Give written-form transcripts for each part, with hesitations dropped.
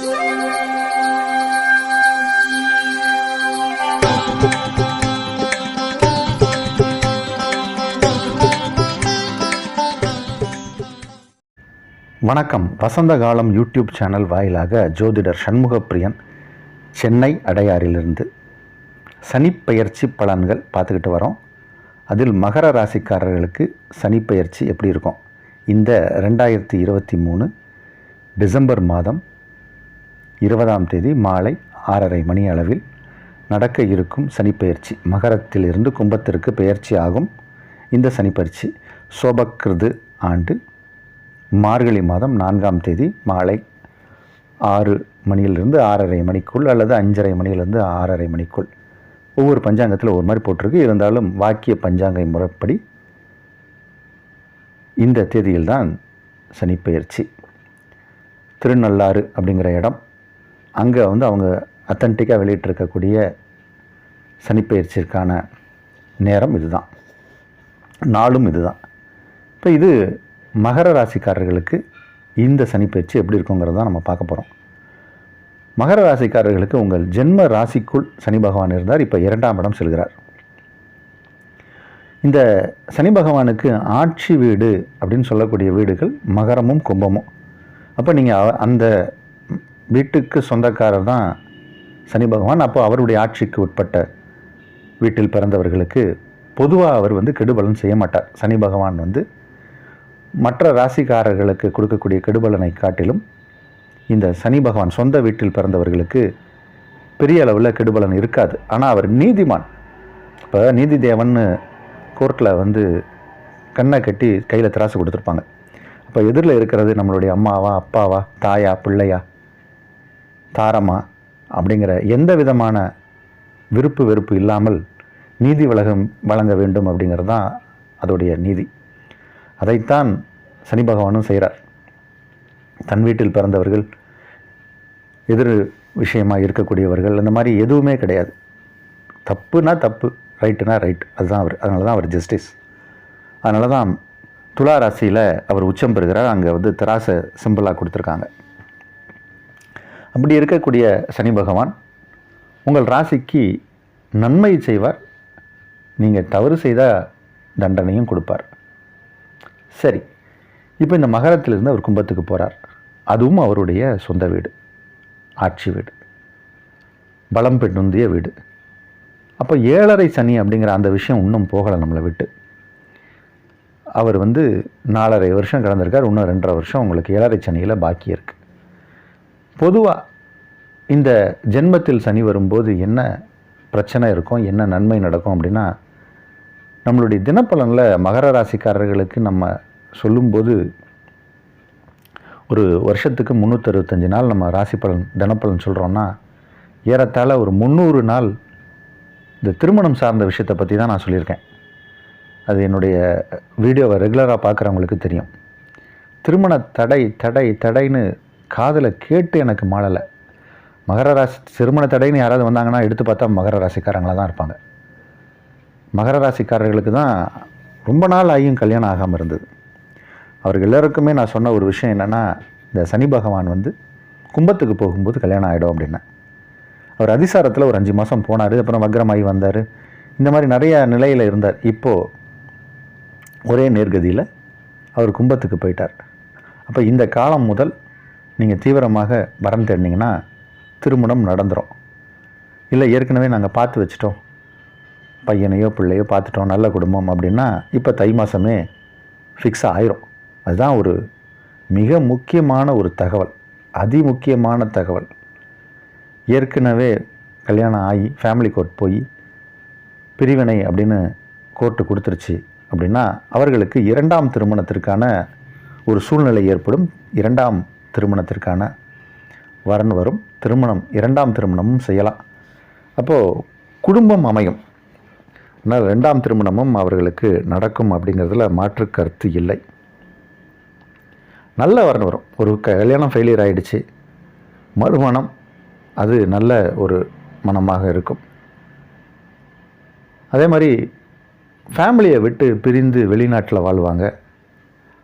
வணக்கம். வசந்த காலம் YouTube channel வாயிலாக ஜோதிடர் சண்முகப்பிரியன், சென்னை அடையாறிலிருந்து சனிப்பெயர்ச்சி பலன்கள் பார்த்துக்கிட்டு வரோம். அதில் மகர ராசிக்காரர்களுக்கு சனிப்பெயர்ச்சி எப்படி இருக்கும், இந்த 2023 டிசம்பர் மாதம் 20ஆம் தேதி மாலை 6:30 மணி அளவில் நடக்க இருக்கும் சனிப்பெயர்ச்சி, மகரத்திலிருந்து கும்பத்திற்கு பெயர்ச்சி ஆகும் இந்த சனிப்பெயர்ச்சி சோபக்கிருது ஆண்டு மார்கழி மாதம் 4ஆம் தேதி மாலை 6 மணியிலிருந்து 6:30 மணிக்குள் அல்லது 5:30 மணியிலிருந்து 6:30 மணிக்குள், ஒவ்வொரு பஞ்சாங்கத்தில் ஒவ்வொரு மாதிரி போட்டிருக்கு. இருந்தாலும் வாக்கிய பஞ்சாங்க முறைப்படி இந்த தேதியில்தான் சனிப்பெயர்ச்சி. திருநள்ளாறு அப்படிங்கிற இடம், அங்கே அவங்க அத்தன்டிக்காக வெளியிட்டிருக்கக்கூடிய சனிப்பெயர்ச்சிக்கான நேரம் இதுதான், நாளும் இதுதான். இப்போ இது மகர ராசிக்காரர்களுக்கு இந்த சனிப்பெயர்ச்சி எப்படி இருக்குங்கிறது தான் நம்ம பார்க்க போகிறோம். மகர ராசிக்காரர்களுக்கு உங்கள் ஜென்ம ராசிக்குள் சனி பகவான் இருந்தார், இப்போ 2ஆம் இடம் செல்கிறார். இந்த சனி பகவானுக்கு ஆட்சி வீடு அப்படின்னு சொல்லக்கூடிய வீடுகள் மகரமும் கும்பமும். அப்போ நீங்கள் அந்த வீட்டுக்கு சொந்தக்காரர் தான் சனி பகவான். அப்போ அவருடைய ஆட்சிக்கு உட்பட்ட வீட்டில் பிறந்தவர்களுக்கு பொதுவாக அவர் கெடுபலன் செய்ய மாட்டார். சனி பகவான் மற்ற ராசிக்காரர்களுக்கு கொடுக்கக்கூடிய கெடுபலனை காட்டிலும் இந்த சனி பகவான் சொந்த வீட்டில் பிறந்தவர்களுக்கு பெரிய அளவில் கெடுபலன் இருக்காது. ஆனால் அவர் நீதிமான். இப்போ நீதி தேவன்னு கோர்ட்டில் கண்ணை கட்டி கையில் திராசு கொடுத்துருப்பாங்க. அப்போ எதிரில் இருக்கிறது நம்மளுடைய அம்மாவா, அப்பாவா, தாயா, பிள்ளையா, தாரமா அப்படிங்கிற எந்த விதமான விருப்பு வெறுப்பு இல்லாமல் நீதி வழங்க வேண்டும் அப்படிங்கிறது தான் அதோடைய நீதி. அதைத்தான் சனி பகவானும் செய்கிறார். தன் வீட்டில் பிறந்தவர்கள், எதிர் விஷயமாக இருக்கக்கூடியவர்கள், அந்த மாதிரி எதுவுமே கிடையாது. தப்புனா தப்பு, ரைட்டுனா ரைட், அதுதான் அவர். அதனால தான் அவர் ஜஸ்டிஸ். அதனால தான் துலா ராசியில் அவர் உச்சம் பெறுகிறார். அங்கே திராசை சிம்பிளாக கொடுத்துருக்காங்க. அப்படி இருக்கக்கூடிய சனி பகவான் உங்கள் ராசிக்கு நன்மை செய்வார், நீங்கள் தவறு செய்தால் தண்டனையும் கொடுப்பார். சரி, இப்போ இந்த மகரத்திலிருந்து அவர் கும்பத்துக்கு போகிறார். அதுவும் அவருடைய சொந்த வீடு, ஆட்சி வீடு, பலம் பெண்ணுந்திய வீடு. அப்போ 7.5 சனி அப்படிங்கிற அந்த விஷயம் இன்னும் போகலை நம்மளை விட்டு. அவர் 4.5 வருஷம் கடந்திருக்கார். இன்னும் 2.5 வருஷம் உங்களுக்கு 7.5 சனியில் பாக்கி இருக்குது. பொதுவாக இந்த ஜென்மத்தில் சனி வரும்போது என்ன பிரச்சனை இருக்கும், என்ன நன்மை நடக்கும் அப்படின்னா, நம்மளுடைய தினப்பலனில் மகர ராசிக்காரர்களுக்கு நம்ம சொல்லும்போது ஒரு வருஷத்துக்கு 365 நாள் நம்ம ராசி பலன் தினப்பலன் சொல்கிறோன்னா, ஏறத்தாழ ஒரு 300 நாள் இந்த திருமணம் சார்ந்த விஷயத்தை பற்றி தான் நான் சொல்லியிருக்கேன். அது என்னுடைய வீடியோவை ரெகுலராக பார்க்குறவங்களுக்கு தெரியும். திருமண தடைன்னு காதில் கேட்டு எனக்கு மாளலை. மகர ராசி திருமண தடைன்னு யாராவது வந்தாங்கன்னா எடுத்து பார்த்தா மகர ராசிக்காரங்களாக தான் இருப்பாங்க. மகர ராசிக்காரர்களுக்கு தான் ரொம்ப நாள் ஆகியும் கல்யாணம் ஆகாமல் இருந்தது. அவர்கள் எல்லாருக்குமே நான் சொன்ன ஒரு விஷயம் என்னென்னா, இந்த சனி பகவான் கும்பத்துக்கு போகும்போது கல்யாணம் ஆகிடும் அப்படின்னு. அவர் அதிசாரத்தில் ஒரு 5 மாதம் போனார், அப்புறம் வக்ரமாகி வந்தார். இந்த மாதிரி நிறைய நிலையில் இருந்தார். இப்போது ஒரே நேர்கதியில் அவர் கும்பத்துக்கு போயிட்டார். அப்போ இந்த காலம் முதல் நீங்கள் தீவிரமாக வரம் தேடினீங்கன்னா திருமணம் நடந்துடும். இல்லை ஏற்கனவே நாங்கள் பார்த்து வச்சிட்டோம், பையனையோ பிள்ளையோ பார்த்துட்டோம், நல்ல குடும்பம் அப்படின்னா இப்போ தை மாதமே ஃபிக்ஸ் ஆயிரும். அதுதான் ஒரு மிக முக்கியமான ஒரு தகவல், அதிமுக்கியமான தகவல். ஏற்கனவே கல்யாணம் ஆகி ஃபேமிலி கோர்ட் போய் பிரிவினை அப்படின்னு கோர்ட்டு கொடுத்துருச்சு அப்படின்னா அவர்களுக்கு 2ஆம் திருமணத்திற்கான ஒரு சூழ்நிலை ஏற்படும். 2ஆம் திருமணத்திற்கான வரன் வரும். திருமணம் 2ஆம் திருமணமும் செய்யலாம். அப்போது குடும்பம் அமையும். ஆனால் 2ஆம் திருமணமும் அவர்களுக்கு நடக்கும் அப்படிங்கிறதுல மாற்று கருத்து இல்லை. நல்ல வரன் வரும். ஒரு கல்யாணம் ஃபெயிலியர் ஆகிடுச்சு, மறுமணம் அது நல்ல ஒரு மனமாக இருக்கும். அதே மாதிரி ஃபேமிலியை விட்டு பிரிந்து வெளிநாட்டில் வாழ்வாங்க.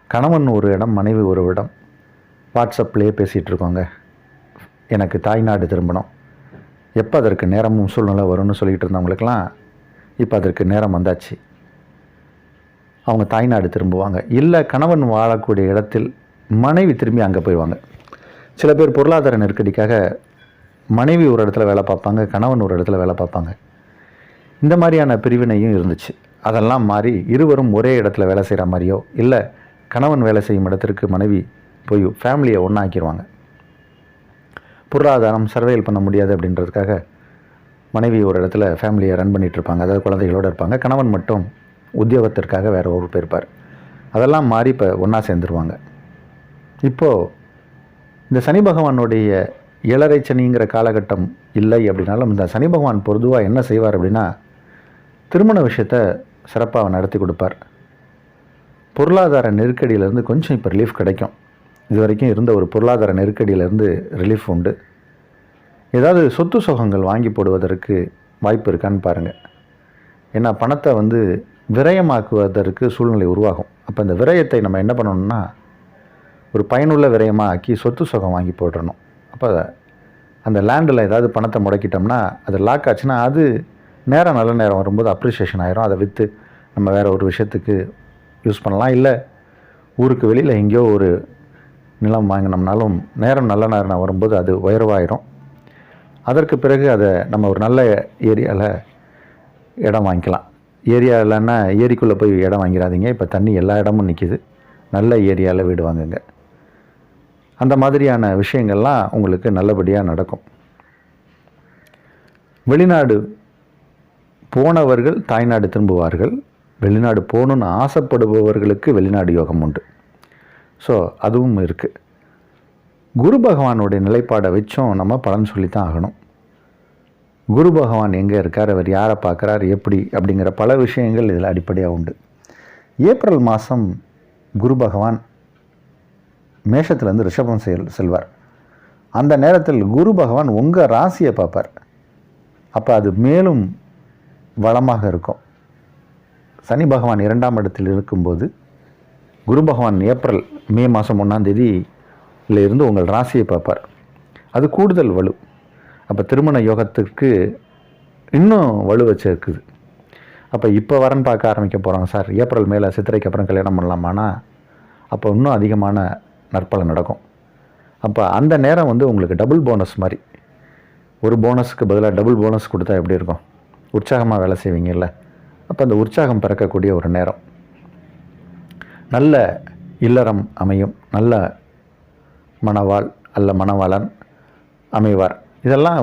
கணவன் ஒரு இடம், மனைவி ஒரு இடம், வாட்ஸ்அப்லேயே பேசிகிட்டு இருக்கோங்க, எனக்கு தாய்நாடு திரும்பணும், எப்போ அதற்கு நேரமும் சூழ்நிலை வரும்னு சொல்லிகிட்டு இருந்தவங்களுக்கெல்லாம் இப்போ அதற்கு நேரம் வந்தாச்சு. அவங்க தாய்நாடு திரும்புவாங்க. இல்லை கணவன் வாழக்கூடிய இடத்தில் மனைவி திரும்பி அங்கே போயிடுவாங்க. சில பேர் பொருளாதார நெருக்கடிக்காக மனைவி ஒரு இடத்துல வேலை பார்ப்பாங்க, கணவன் ஒரு இடத்துல வேலை பார்ப்பாங்க. இந்த மாதிரியான பிரிவினையும் இருந்துச்சு. அதெல்லாம் மாறி இருவரும் ஒரே இடத்துல வேலை செய்கிற மாதிரியோ, இல்லை கணவன் வேலை செய்யும் இடத்திற்கு மனைவி போய் ஃபேமிலியை ஒன்றாக்கிடுவாங்க. பொருளாதாரம் சர்வைவல் பண்ண முடியாது அப்படின்றதுக்காக மனைவி ஒரு இடத்துல ஃபேமிலியை ரன் பண்ணிகிட்ருப்பாங்க, அதாவது குழந்தைகளோடு இருப்பாங்க. கணவன் மட்டும் உத்தியோகத்திற்காக வேறு ஊர் போயிருப்பார். அதெல்லாம் மாறி இப்போ ஒன்றா சேர்ந்துருவாங்க. இப்போது இந்த சனி பகவானுடைய ஏழரை சனிங்கிற காலகட்டம் இல்லை அப்படின்னாலும் இந்த சனி பகவான் பொதுவாக என்ன செய்வார் அப்படின்னா, திருமண விஷயத்தை சிறப்பாக நடத்தி கொடுப்பார். பொருளாதார நெருக்கடியிலேருந்து கொஞ்சம் இப்போ ரிலீஃப் கிடைக்கும். இது வரைக்கும் இருந்த ஒரு பொருளாதார நெருக்கடியிலேருந்து ரிலீஃப் உண்டு. ஏதாவது சொத்து சுகங்கள் வாங்கி போடுவதற்கு வாய்ப்பு இருக்கான்னு பாருங்கள். ஏன்னா பணத்தை விரயமாக்குவதற்கு சூழ்நிலை உருவாகும். அப்போ இந்த விரயத்தை நம்ம என்ன பண்ணணும்னா, ஒரு பயனுள்ள விரயமாக ஆக்கி சொத்து சுகம் வாங்கி போட்டுடணும். அப்போ அந்த லேண்டில் ஏதாவது பணத்தை முடக்கிட்டோம்னா அது லாக் ஆச்சுன்னா அது நேரம் நல்ல நேரம் வரும்போது அப்ரிஷியேஷன் ஆயிரும். அதை விற்று நம்ம வேறு ஒரு விஷயத்துக்கு யூஸ் பண்ணலாம். இல்லை ஊருக்கு வெளியில் எங்கேயோ ஒரு நிலம் வாங்கினோம்னாலும் நேரம் நல்ல நேரம் வரும்போது அது உயர்வாயிரும். அதற்கு பிறகு அதை நம்ம ஒரு நல்ல ஏரியாவில் இடம் வாங்கிக்கலாம். ஏரியா இல்லைன்னா ஏரிக்குள்ளே போய் இடம் வாங்கிடாதீங்க. இப்போ தண்ணி எல்லா இடமும் நிற்கிது. நல்ல ஏரியாவில் வீடு வாங்குங்க. அந்த மாதிரியான விஷயங்கள்லாம் உங்களுக்கு நல்லபடியாக நடக்கும். வெளிநாடு போனவர்கள் தாய்நாடு திரும்புவார்கள். வெளிநாடு போகணுன்னு ஆசைப்படுபவர்களுக்கு வெளிநாடு யோகம் உண்டு. ஸோ அதுவும் இருக்குது. குரு பகவானுடைய நிலைப்பாடை வச்சும் நம்ம பலன் சொல்லித்தான் ஆகணும். குரு பகவான் எங்கே இருக்கார், அவர் யாரை பார்க்குறார், எப்படி அப்படிங்கிற பல விஷயங்கள் இதில் அடிப்படையாக உண்டு. ஏப்ரல் மாதம் குரு பகவான் மேஷத்துலேருந்து ரிஷபம் செல்வார். அந்த நேரத்தில் குரு பகவான் உங்கள் ராசியை பார்ப்பார். அப்போ அது மேலும் வளமாக இருக்கும். சனி பகவான் 2ஆம் இடத்தில் இருக்கும்போது குரு பகவான் மே மாதம் 1ஆம் தேதியில் இருந்து உங்கள் ராசியை பார்ப்பார். அது கூடுதல் வலு. அப்போ திருமண யோகத்திற்கு இன்னும் வலுவை சேர்க்குது. அப்போ இப்போ வரன் பார்க்க ஆரம்பிக்க போகிறாங்க சார், ஏப்ரல் மேலே சித்திரைக்கு அப்புறம் கல்யாணம் பண்ணலாமானா அப்போ இன்னும் அதிகமான நற்பலன் நடக்கும். அப்போ அந்த நேரம் உங்களுக்கு டபுள் போனஸ் மாதிரி. ஒரு போனஸுக்கு பதிலாக டபுள் போனஸ் கொடுத்தா எப்படி இருக்கும்? உற்சாகமாக வேலை செய்வீங்கல்ல. அப்போ அந்த உற்சாகம் பிறக்கக்கூடிய ஒரு நேரம். நல்ல இல்லறம் அமையும். நல்ல மணவாள் அல்ல மணவாளன் அமைவார். இதெல்லாம்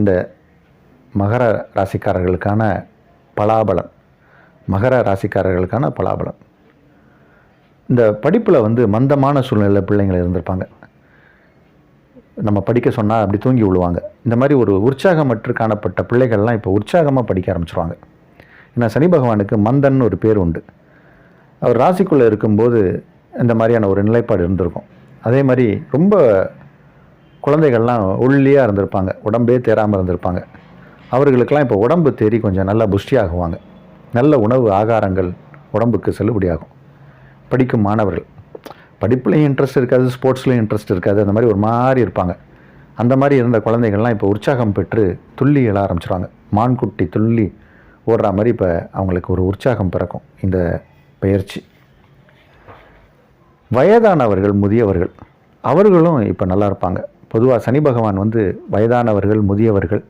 இந்த மகர ராசிக்காரர்களுக்கான பலாபலன். மகர ராசிக்காரர்களுக்கான பலாபலன். இந்த படிப்பில் மந்தமான சூழ்நிலையில் பிள்ளைங்கள் இருந்திருப்பாங்க. நம்ம படிக்க சொன்னால் அப்படி தூங்கி விழுவாங்க. இந்த மாதிரி ஒரு உற்சாகமற்று காணப்பட்ட பிள்ளைகள்லாம் இப்போ உற்சாகமாக படிக்க ஆரம்பிச்சிருவாங்க. ஏன்னா சனி பகவானுக்கு மந்தன் ஒரு பேர் உண்டு. அவர் ராசிக்குள்ளே இருக்கும்போது இந்த மாதிரியான ஒரு நிலைப்பாடு இருந்திருக்கும். அதே மாதிரி ரொம்ப குழந்தைகள்லாம் ஒல்லியாக இருந்திருப்பாங்க, உடம்பே தேராமல் இருந்திருப்பாங்க. அவர்களுக்கெல்லாம் இப்போ உடம்பு தேறி கொஞ்சம் நல்லா புஷ்டியாகுவாங்க. நல்ல உணவு ஆகாரங்கள் உடம்புக்கு செல்லுபடியாகும். படிக்கும் மாணவர்கள் படிப்புலையும் இன்ட்ரெஸ்ட் இருக்காது, ஸ்போர்ட்ஸ்லேயும் இன்ட்ரெஸ்ட் இருக்காது, அந்த மாதிரி ஒரு மாதிரி இருப்பாங்க. அந்த மாதிரி இருந்த குழந்தைகள்லாம் இப்போ உற்சாகம் பெற்று துள்ளி எழ ஆரம்பிச்சிடுவாங்க. மான்குட்டி துள்ளி ஓடுற மாதிரி இப்போ அவங்களுக்கு ஒரு உற்சாகம் பிறக்கும் இந்த பயிற்சி. வயதானவர்கள் முதியவர்கள் அவர்களும் இப்போ நல்லா இருப்பாங்க. பொதுவாக சனி பகவான் வயதானவர்கள் முதியவர்கள்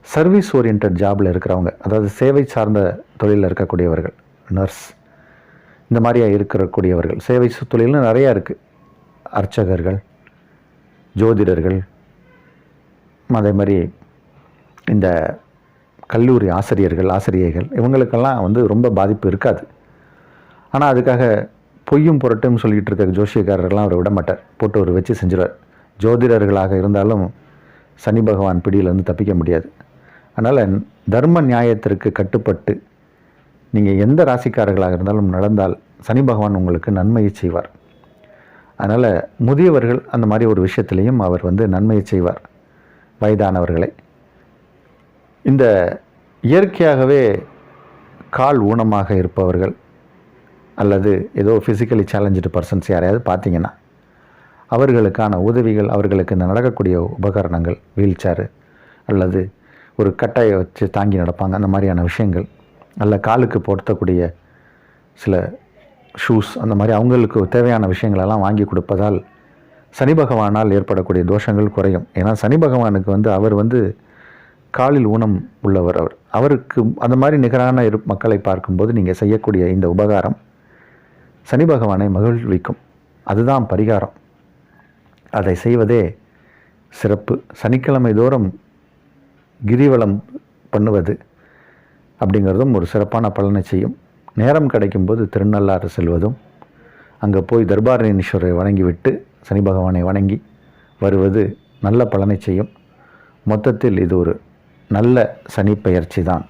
சர்வீஸ் ஓரியன்ட் ஜாபில் இருக்கிறவங்க, அதாவது சேவை சார்ந்த தொழிலில் இருக்கக்கூடியவர்கள், நர்ஸ் இந்த மாதிரியாக இருக்கக்கூடியவர்கள், சேவை தொழில்னு நிறையா இருக்குது. அர்ச்சகர்கள், ஜோதிடர்கள், அதே மாதிரி இந்த கல்லூரி ஆசிரியைகள் இவங்களுக்கெல்லாம் ரொம்ப பாதிப்பு இருக்காது. ஆனால் அதுக்காக பொய்யும் புரட்டும் சொல்லிகிட்டு இருக்க ஜோசியக்காரர்கள்லாம் அவரை விட மாட்டார், போட்டு ஒரு வச்சு செஞ்சிடுவார். ஜோதிடர்களாக இருந்தாலும் சனி பகவான் பிடியிலேருந்து தப்பிக்க முடியாது. அதனால் தர்ம நியாயத்திற்கு கட்டுப்பட்டு நீங்கள் எந்த ராசிக்காரர்களாக இருந்தாலும் நடந்தால் சனி பகவான் உங்களுக்கு நன்மையை செய்வார். அதனால் முதியவர்கள் அந்த மாதிரி ஒரு விஷயத்துலேயும் அவர் நன்மையை செய்வார். வயதானவர்களை இந்த இயற்கையாகவே கால் ஊனமாக இருப்பவர்கள் அல்லது ஏதோ ஃபிசிக்கலி சேலஞ்சு பர்சன்ஸ் யாரையாவது பார்த்தீங்கன்னா அவர்களுக்கான உதவிகள், அவர்களுக்கு இந்த நடக்கக்கூடிய உபகரணங்கள், வீல் சேரு அல்லது ஒரு கட்டையை வச்சு தாங்கி நடப்பாங்க, அந்த மாதிரியான விஷயங்கள், அல்ல காலுக்கு பொருத்தக்கூடிய சில ஷூஸ், அந்த மாதிரி அவங்களுக்கு தேவையான விஷயங்களெல்லாம் வாங்கி கொடுப்பதால் சனி பகவானால் ஏற்படக்கூடிய தோஷங்கள் குறையும். ஏன்னா சனி பகவானுக்கு அவர் காலில் ஊனம் உள்ளவர். அவருக்கு அந்த மாதிரி நிகரான மக்களை பார்க்கும்போது நீங்கள் செய்யக்கூடிய இந்த உபகாரம் சனி பகவானை மகிழ்விக்கும். அதுதான் பரிகாரம். அதை செய்வதே சிறப்பு. சனிக்கிழமை தோறும் கிரிவலம் பண்ணுவது அப்படிங்கிறதும் ஒரு சிறப்பான பலனை செய்யும். நேரம் கிடைக்கும்போது திருநள்ளாறு செல்வதும், அங்கே போய் தர்பாரணீஸ்வரரை வணங்கிவிட்டு சனி பகவானை வணங்கி வருவது நல்ல பலனை செய்யும். மொத்தத்தில் இது ஒரு நல்ல சனி பெயர்ச்சி தான்.